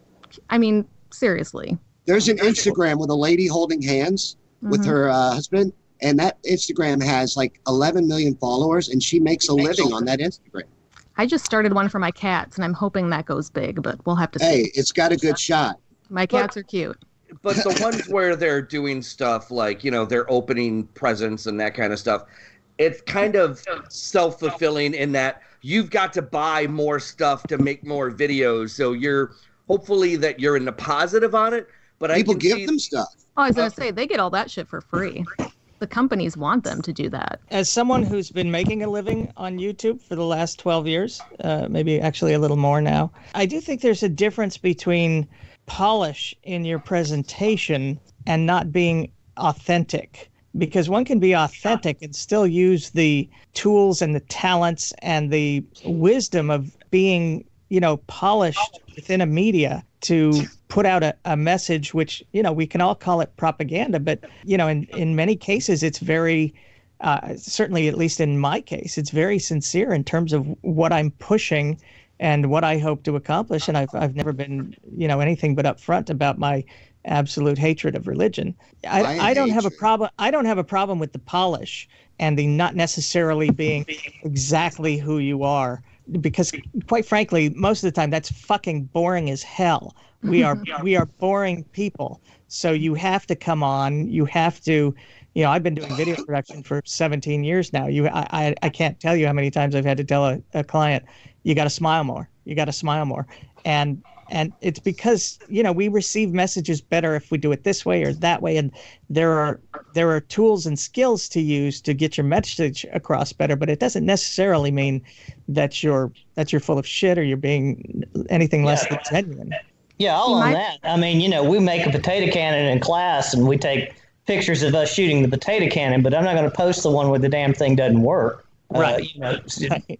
I mean, seriously. There's an Instagram with a lady holding hands with her husband, and that Instagram has like 11 million followers, and she makes a living on that Instagram. I just started one for my cats, and I'm hoping that goes big, but we'll have to see. Hey, it's got a good shot. My cats are cute. But the ones where they're doing stuff like, they're opening presents and that kind of stuff, it's kind of self-fulfilling in that you've got to buy more stuff to make more videos. So you're hopefully that you're in the positive on it. But People I can give them stuff. Oh, I was going to say, they get all that shit for free. The companies want them to do that. As someone who's been making a living on YouTube for the last 12 years, maybe actually a little more now, I do think there's a difference between polish in your presentation and not being authentic. Because one can be authentic and still use the tools and the talents and the wisdom of being, polished within a media to put out a message, which, we can all call it propaganda. But, in many cases, it's very, certainly at least in my case, it's very sincere in terms of what I'm pushing and what I hope to accomplish. And I've never been, anything but upfront about my absolute hatred of religion. I don't have a problem. I don't have a problem with the polish and the not necessarily being exactly who you are, because quite frankly, most of the time that's fucking boring as hell. We are boring people. So you have to come on. You have to. I've been doing video production for 17 years now. I can't tell you how many times I've had to tell a client, you got to smile more. You got to smile more. And it's because, we receive messages better if we do it this way or that way. And there are tools and skills to use to get your message across better, but it doesn't necessarily mean that you're full of shit or you're being anything less than genuine. Yeah, on that. I mean, we make a potato cannon in class and we take pictures of us shooting the potato cannon, but I'm not going to post the one where the damn thing doesn't work. Right.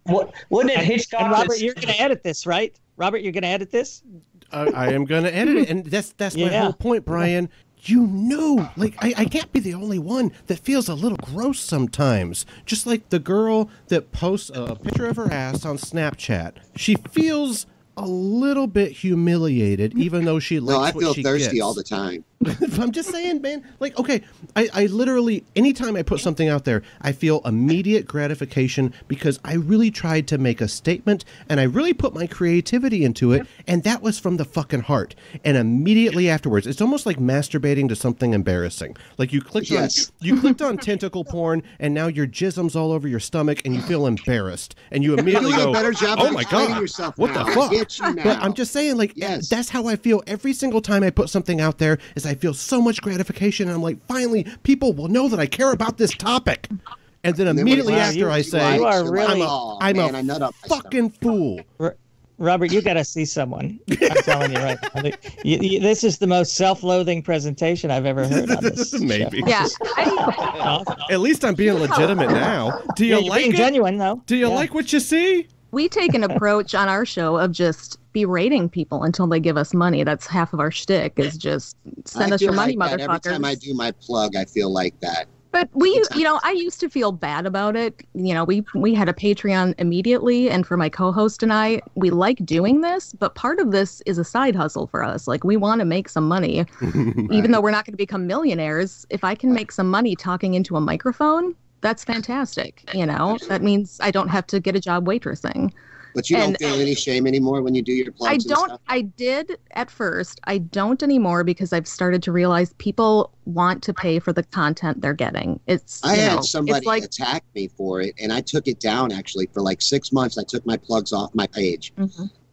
Wouldn't it Hitchcock? And Robert, you're going to edit this, right? Robert, you're going to edit this? I am going to edit it, and that's my whole point, Brian. I can't be the only one that feels a little gross sometimes. Just like the girl that posts a picture of her ass on Snapchat. She feels a little bit humiliated, even though she likes what she gets. I feel thirsty all the time. I'm just saying, man. I literally, anytime I put something out there, I feel immediate gratification because I really tried to make a statement and I really put my creativity into it, and that was from the fucking heart. And immediately afterwards, it's almost like masturbating to something embarrassing. Like you clicked on tentacle porn, and now your jism's all over your stomach, and you feel embarrassed, and you immediately go, "Oh my god, what the fuck?" But I'm just saying, that's how I feel every single time I put something out there. Is I feel so much gratification, and I'm like, finally, people will know that I care about this topic. And then immediately after I say, I'm a fucking fool. Robert, you got to see someone. I'm telling you right now. This is the most self-loathing presentation I've ever heard on this Maybe. show. Yeah. At least I'm being legitimate now. Do you like being it? Genuine, though. Do you like what you see? We take an approach on our show of just berating people until they give us money. That's half of our shtick, is just send us your money, motherfuckers. Every time I do my plug, I feel like that. But I used to feel bad about it. We had a Patreon immediately, and for my co-host and I, we like doing this, but part of this is a side hustle for us. Like, we want to make some money, even though we're not going to become millionaires. If I can make some money talking into a microphone, that's fantastic. That means I don't have to get a job waitressing. But you don't feel any shame anymore when you do your plugs? I did at first. I don't anymore because I've started to realize people want to pay for the content they're getting. I had somebody attack me for it, and I took it down actually for 6 months. I took my plugs off my page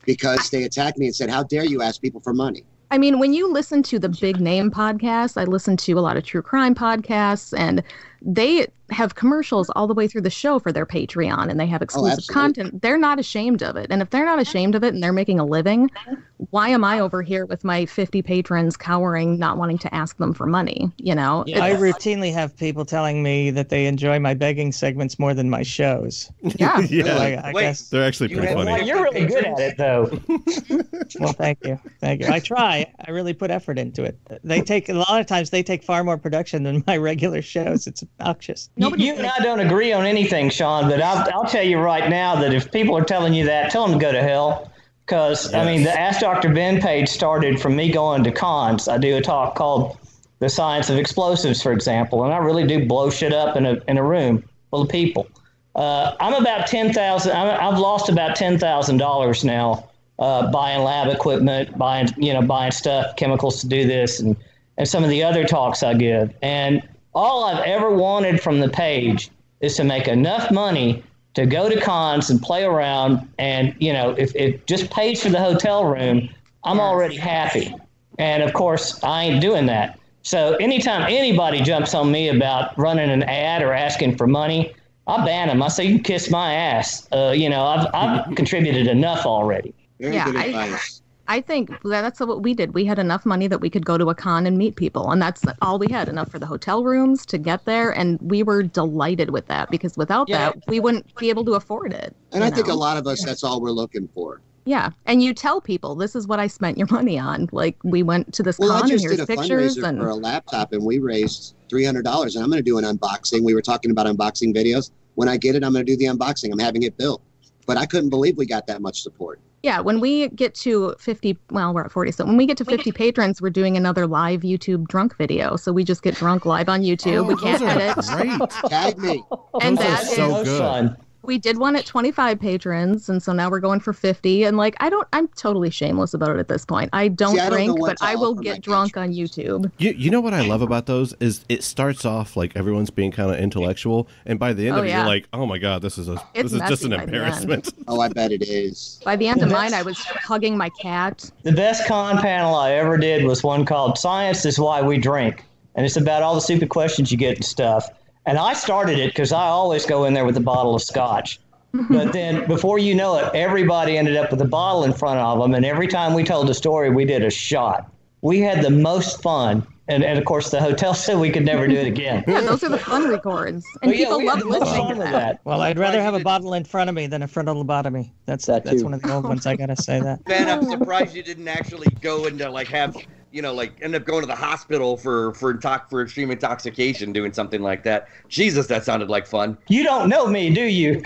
because they attacked me and said, "How dare you ask people for money?" I mean, when you listen to the big name podcasts, I listen to a lot of true crime podcasts, and they have commercials all the way through the show for their Patreon, and they have exclusive content. They're not ashamed of it. And if they're not ashamed of it and they're making a living, why am I over here with my 50 patrons cowering, not wanting to ask them for money? I routinely have people telling me that they enjoy my begging segments more than my shows. Yeah. I guess they're actually pretty funny. Well, you're really good at it, though. Well, thank you. I try. I really put effort into it. A lot of times they take far more production than my regular shows. It's obnoxious. You and I don't agree on anything, Sean, but I'll tell you right now that if people are telling you that, tell them to go to hell. Because, I mean, the Ask Dr. Ben page started from me going to cons. I do a talk called The Science of Explosives, for example, and I really do blow shit up in a room full of people. I'm about $10,000. I've lost about $10,000 now buying lab equipment, buying stuff, chemicals to do this, and some of the other talks I give. And all I've ever wanted from the page is to make enough money to go to cons and play around. And, if it just pays for the hotel room, I'm already happy. And, of course, I ain't doing that. So anytime anybody jumps on me about running an ad or asking for money, I ban them. I say, you can kiss my ass. I've contributed enough already. Very good advice. I think that's what we did. We had enough money that we could go to a con and meet people. And that's all we had, enough for the hotel rooms to get there. And we were delighted with that, because without that, we wouldn't be able to afford it. And I think a lot of us, that's all we're looking for. Yeah. And you tell people, this is what I spent your money on. Like, we went to this con and here's pictures. I just did a fundraiser for a laptop, and we raised $300. And I'm going to do an unboxing. We were talking about unboxing videos. When I get it, I'm going to do the unboxing. I'm having it built. But I couldn't believe we got that much support. Yeah, when we get to 50, well, we're at 40. So when we get to 50 patrons, we're doing another live YouTube drunk video. So we just get drunk live on YouTube. We can't edit. Great. Tag me. And those are so good. Fun. We did one at 25 patrons, and so now we're going for 50. And like, I'm totally shameless about it at this point. I don't drink, but I will get drunk on YouTube. You know what I love about those is it starts off like everyone's being kind of intellectual, and by the end of it, you're like, oh my god, this is just an embarrassment. Oh, I bet it is. By the end of mine, I was hugging my cat. The best con panel I ever did was one called "Science is Why We Drink," and it's about all the stupid questions you get and stuff. And I started it because I always go in there with a bottle of scotch. But then before you know it, everybody ended up with a bottle in front of them. And every time we told a story, we did a shot. We had the most fun. And of course, the hotel said we could never do it again. Yeah, those are the fun records. And people love listening to that. Well, I'd rather have a bottle in front of me than a frontal lobotomy. That's one of the old ones. I got to say that. Ben, I'm surprised you didn't actually go into end up going to the hospital for extreme intoxication, doing something like that. Jesus, that sounded like fun. You don't know me, do you?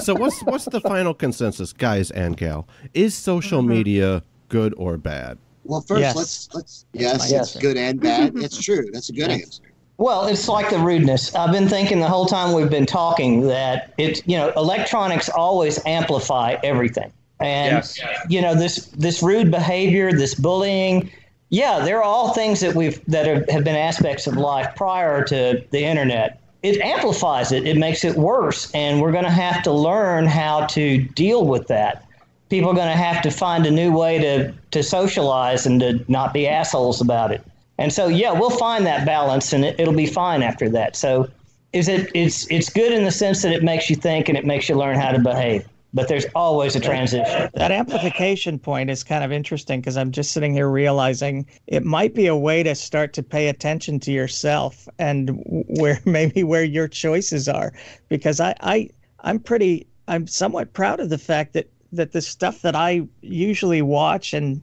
So what's the final consensus, guys and gal? Is social media good or bad? Well, first, let's it's good and bad. It's true. That's a good answer. Well, it's like the rudeness. I've been thinking the whole time we've been talking that electronics always amplify everything. And, this rude behavior, this bullying, they're all things that have been aspects of life prior to the internet. It amplifies it. It makes it worse. And we're going to have to learn how to deal with that. People are going to have to find a new way to socialize and to not be assholes about it. And so, we'll find that balance, and it'll be fine after that. So it's good in the sense that it makes you think and it makes you learn how to behave. But there's always a transition. That amplification point is kind of interesting, because I'm just sitting here realizing it might be a way to start to pay attention to yourself and where your choices are. Because I'm somewhat proud of the fact that the stuff that I usually watch and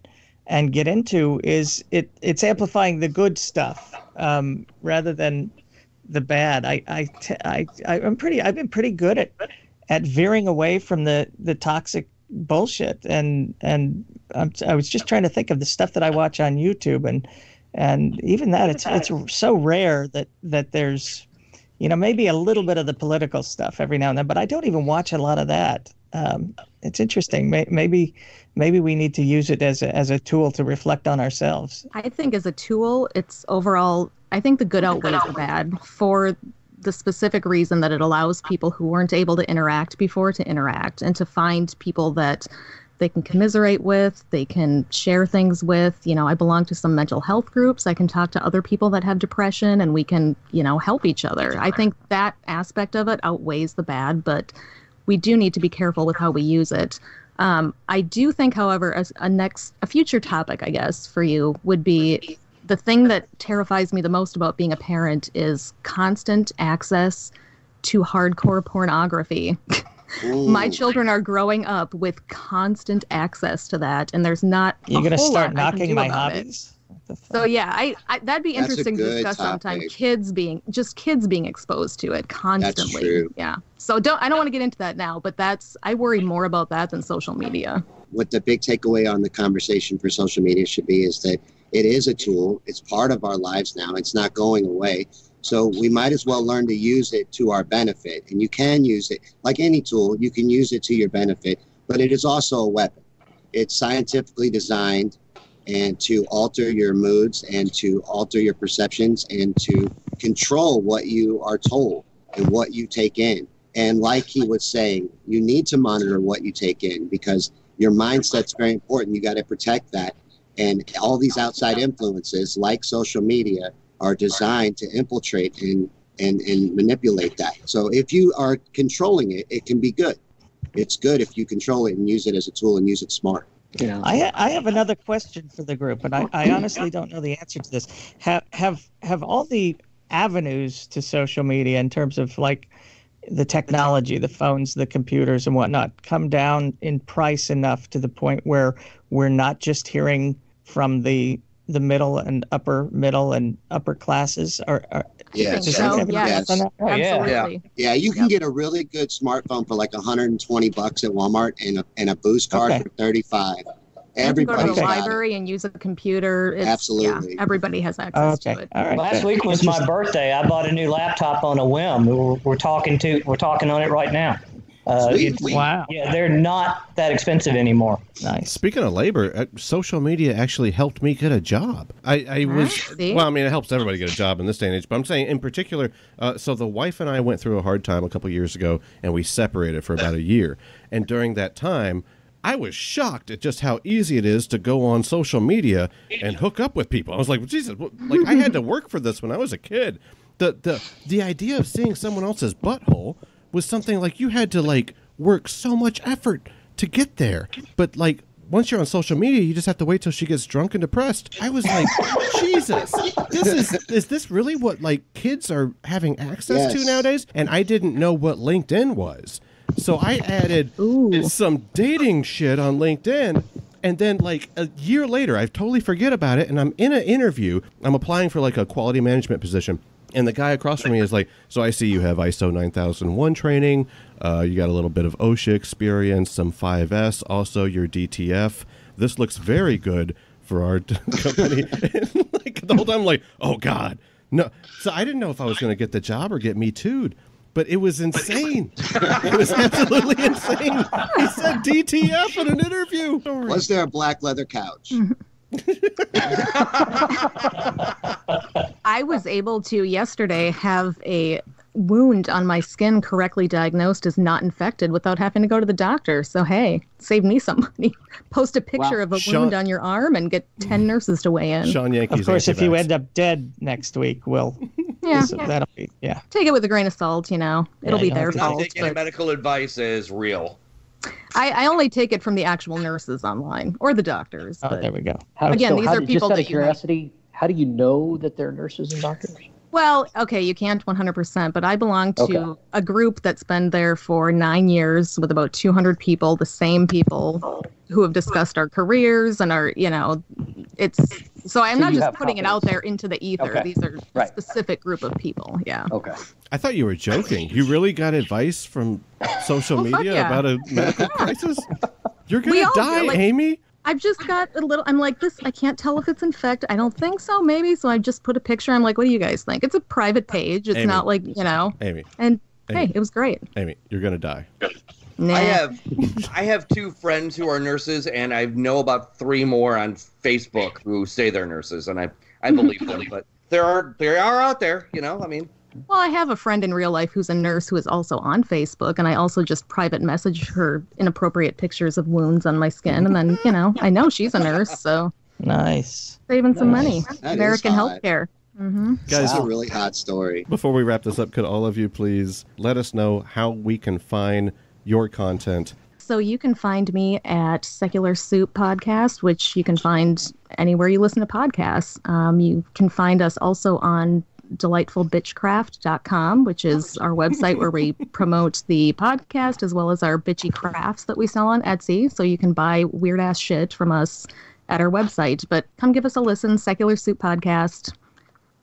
get into is it's amplifying the good stuff rather than the bad. I've been pretty good at veering away from the toxic bullshit, and I was just trying to think of the stuff that I watch on YouTube, and even that it's so rare that there's maybe a little bit of the political stuff every now and then, but I don't even watch a lot of that. It's interesting. Maybe we need to use it as a tool to reflect on ourselves. I think as a tool, it's overall, I think the good outweighs the bad, for the specific reason that it allows people who weren't able to interact before to interact, and to find people that they can commiserate with, they can share things with. I belong to some mental health groups. I can talk to other people that have depression, and we can, help each other. I think that aspect of it outweighs the bad, but we do need to be careful with how we use it. I do think, however, as a future topic, I guess, for you would be the thing that terrifies me the most about being a parent is constant access to hardcore pornography. My children are growing up with constant access to that, and there's not You're going to start knocking my hobbies? So I that'd be interesting to discuss sometime. Kids being exposed to it constantly. That's true. Yeah. So I don't want to get into that now, but I worry more about that than social media. What the big takeaway on the conversation for social media should be is that it is a tool. It's part of our lives now. It's not going away. So we might as well learn to use it to our benefit. And you can use it like any tool. You can use it to your benefit, but it is also a weapon. It's scientifically designed and to alter your moods and to alter your perceptions and to control what you are told and what you take in. And like he was saying, you need to monitor what you take in, because your mindset's very important. You got to protect that. And all these outside influences like social media are designed to infiltrate and manipulate that. So if you are controlling it, it can be good. It's good if you control it and use it as a tool and use it smart. You know, I have another question for the group, and I honestly don't know the answer to this. Have all the avenues to social media in terms of like the technology, the phones, the computers and whatnot, come down in price enough to the point where we're not just hearing from the middle and upper classes? Yeah, So, yes. Absolutely. Yeah, you can get a really good smartphone for like $120 at Walmart and a boost card for $35. Everybody go to the library and use a computer. Absolutely. Yeah, everybody has access to it. All right. Last week was my birthday. I bought a new laptop on a whim. We're talking on it right now. Wow. Yeah, they're not that expensive anymore. Nice. Speaking of labor, social media actually helped me get a job. It helps everybody get a job in this day and age, but I'm saying in particular, so the wife and I went through a hard time a couple years ago, and we separated for about a year. And during that time, I was shocked at just how easy it is to go on social media and hook up with people. I was like, Jesus, like I had to work for this when I was a kid. The idea of seeing someone else's butthole was something like you had to like work so much effort to get there. But like once you're on social media, you just have to wait till she gets drunk and depressed. I was like, Jesus, is this really what like kids are having access to nowadays? And I didn't know what LinkedIn was. So I added some dating shit on LinkedIn. And then like a year later, I totally forget about it. And I'm in an interview. I'm applying for like a quality management position. And the guy across from me is like, so I see you have ISO 9001 training. You got a little bit of OSHA experience, some 5S, also your DTF. This looks very good for our company. And like the whole time I'm like, oh God, no. So I didn't know if I was going to get the job or get me too'd. But it was insane. It was absolutely insane. He said DTF in an interview. Was there a black leather couch? I was able to yesterday have a wound on my skin correctly diagnosed as not infected without having to go to the doctor. So, hey, save me some money. Post a picture of a wound on your arm and get 10 nurses to weigh in. Sean Yankees. Of course, if you end up dead next week, that'll be, Take it with a grain of salt, It'll be their fault. Not taking medical advice is real. I only take it from the actual nurses online or the doctors. Oh, there we go. These are people just out that of curiosity, how do you know that they're nurses and doctors? Well, okay, you can't 100%, but I belong to a group that's been there for 9 years with about 200 people, the same people who have discussed our careers and our, so I'm not just putting it out there into the ether. Okay. These are a specific group of people. Yeah. Okay. I thought you were joking. You really got advice from social media about a medical crisis? You're going to die, Amy. I've just got I'm like this. I can't tell if it's infected. I don't think so, maybe. So I just put a picture. I'm like, what do you guys think? It's a private page. It's not like, Amy. And hey, it was great. Amy, you're going to die. Nah. I have 2 friends who are nurses, and I know about 3 more on Facebook who say they're nurses, and I believe them. But they are out there, Well, I have a friend in real life who's a nurse who is also on Facebook, and I also just private message her inappropriate pictures of wounds on my skin, and then, I know she's a nurse, so. Nice. Saving some money. That American is hot. healthcare. Mm-hmm. Guys, that's a really hot story. Before we wrap this up, could all of you please let us know how we can find your content? So you can find me at Secular Soup Podcast, which you can find anywhere you listen to podcasts. You can find us also on delightfulbitchcraft.com, which is our website where we promote the podcast as well as our bitchy crafts that we sell on Etsy. So you can buy weird ass shit from us at our website. But come give us a listen. Secular Soup Podcast.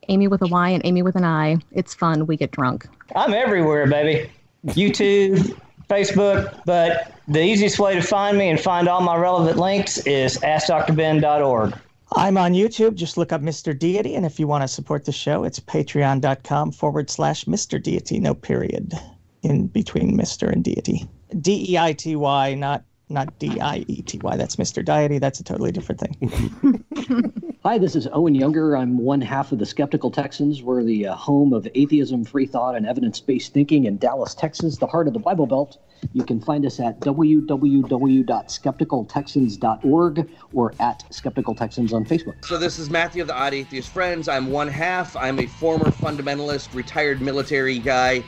Amy with a Y and Amy with an I. It's fun. We get drunk. I'm everywhere, baby. YouTube, Facebook, but the easiest way to find me and find all my relevant links is AskDrBen.org. I'm on YouTube. Just look up Mr. Deity. And if you want to support the show, it's patreon.com/Mr. Deity. No period in between Mr. and Deity. DEITY, not DIETY. That's Mr. Deity. That's a totally different thing. Hi, this is Owen Younger. I'm one half of the Skeptical Texans. We're the home of atheism, free thought, and evidence-based thinking in Dallas, Texas, the heart of the Bible Belt. You can find us at www.skepticaltexans.org or at Skeptical Texans on Facebook. So this is Matthew of the Odd Atheist Friends. I'm one half. I'm a former fundamentalist, retired military guy.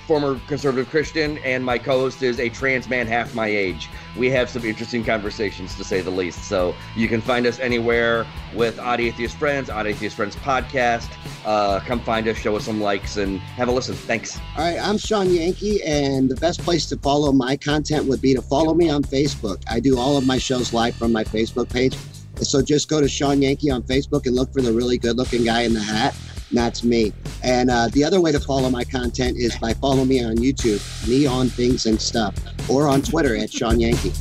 former conservative Christian, and my co-host is a trans man half my age. We have some interesting conversations, to say the least. So you can find us anywhere with Odd Atheist Friends, Odd Atheist Friends podcast. Come find us, show us some likes, and have a listen. Thanks. All right, I'm Sean Yankee, and the best place to follow my content would be to follow me on Facebook. I do all of my shows live from my Facebook page. So just go to Sean Yankee on Facebook and look for the really good-looking guy in the hat. And that's me. And the other way to follow my content is by following me on YouTube, Me on Things and Stuff, or on Twitter at Sean Yankee.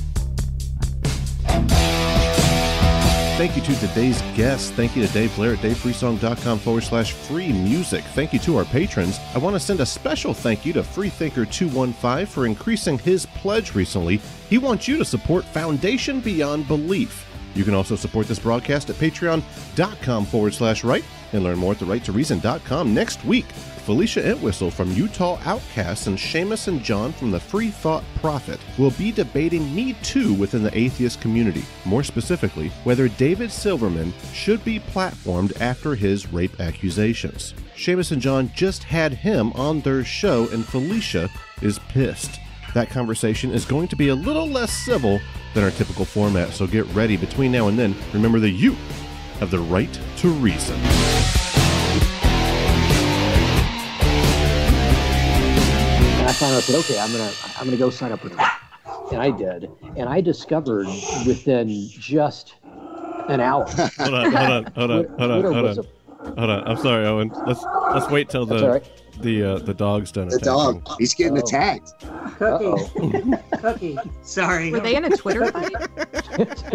Thank you to today's guests. Thank you to Dave Blair at davefreesong.com/free music. Thank you to our patrons. I want to send a special thank you to Freethinker215 for increasing his pledge recently. He wants you to support Foundation Beyond Belief. You can also support this broadcast at patreon.com/right and learn more at therighttoreason.com. Next week, Felicia Entwistle from Utah Outcasts and Seamus and John from the Free Thought Prophet will be debating Me Too within the atheist community. More specifically, whether David Silverman should be platformed after his rape accusations. Seamus and John just had him on their show, and Felicia is pissed. That conversation is going to be a little less civil than our typical format, so get ready. Between now and then, remember that you have the right to reason. And I finally said, okay, I'm gonna go sign up with Twitter. And I did. And I discovered within just an hour. Hold on. I'm sorry, Owen. Let's wait till the dog's done. The dog. He's getting attacked. Cookie. Sorry. Were they in a Twitter fight?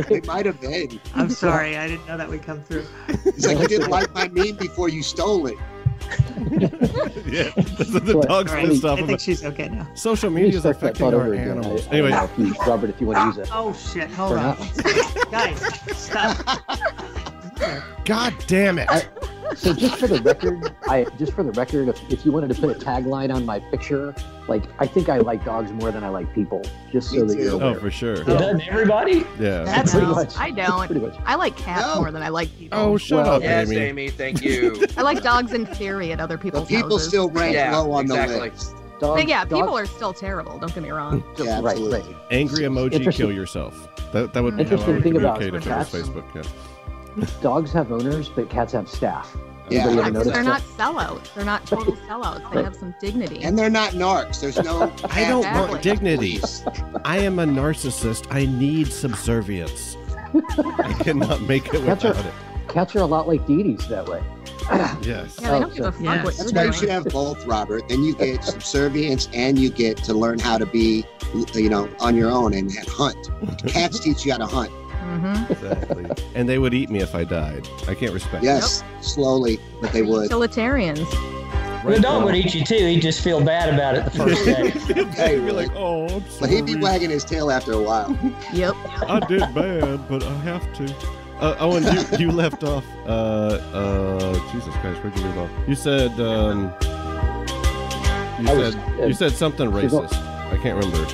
They might have been. I'm sorry. I didn't know that would come through. It's like you didn't like my meme before you stole it. Yeah, the dog's pissed off. I think she's okay now. Social media is affecting our animals. Anyway, Robert, if you want to use it. Oh shit! Hold on, guys, stop. God damn it! So just for the record, if you wanted to put a tagline on my picture, like I think I like dogs more than I like people. Just so that you're aware. Oh, for sure. Doesn't everybody? Yeah. That's pretty much. I don't. Pretty much. I like cats more than I like people. Oh, shut up, Yes, Amy. Amy, thank you. I like dogs in theory at other people's People houses. still rank low on the exactly. list. But yeah, people are still terrible. Don't get me wrong. Yeah, absolutely. Right. Angry emoji, kill yourself. That would be Interesting how I would thing about communicate if it was cats. Facebook. Yeah. Dogs have owners, but cats have staff. Yeah. Anybody ever Because notice they're that? not sellouts. They're not total sellouts. They have some dignity. And they're not narcs. There's no. I don't Exactly. want dignity. I am a narcissist. I need subservience. I cannot make it Cats without are- it. Cats are a lot like deities that way. Yes. Yeah, they don't give a fuck Yeah. what That's you're why you should doing. have both, Robert. Then you get subservience and you get to learn how to be, on your own and hunt. Cats teach you how to hunt. Mm-hmm. Exactly. And they would eat me if I died. I can't respect Yes, slowly, but they would. Utilitarians. that. The dog would eat you too. He'd just feel bad about it the first day. Hey, He'd be like, oh, I'm But he'd be sorry. wagging his tail after a while. Yep. I did bad, but I have to. Owen, you left off. Jesus Christ, where'd you leave off? You said, you said something racist. I can't remember.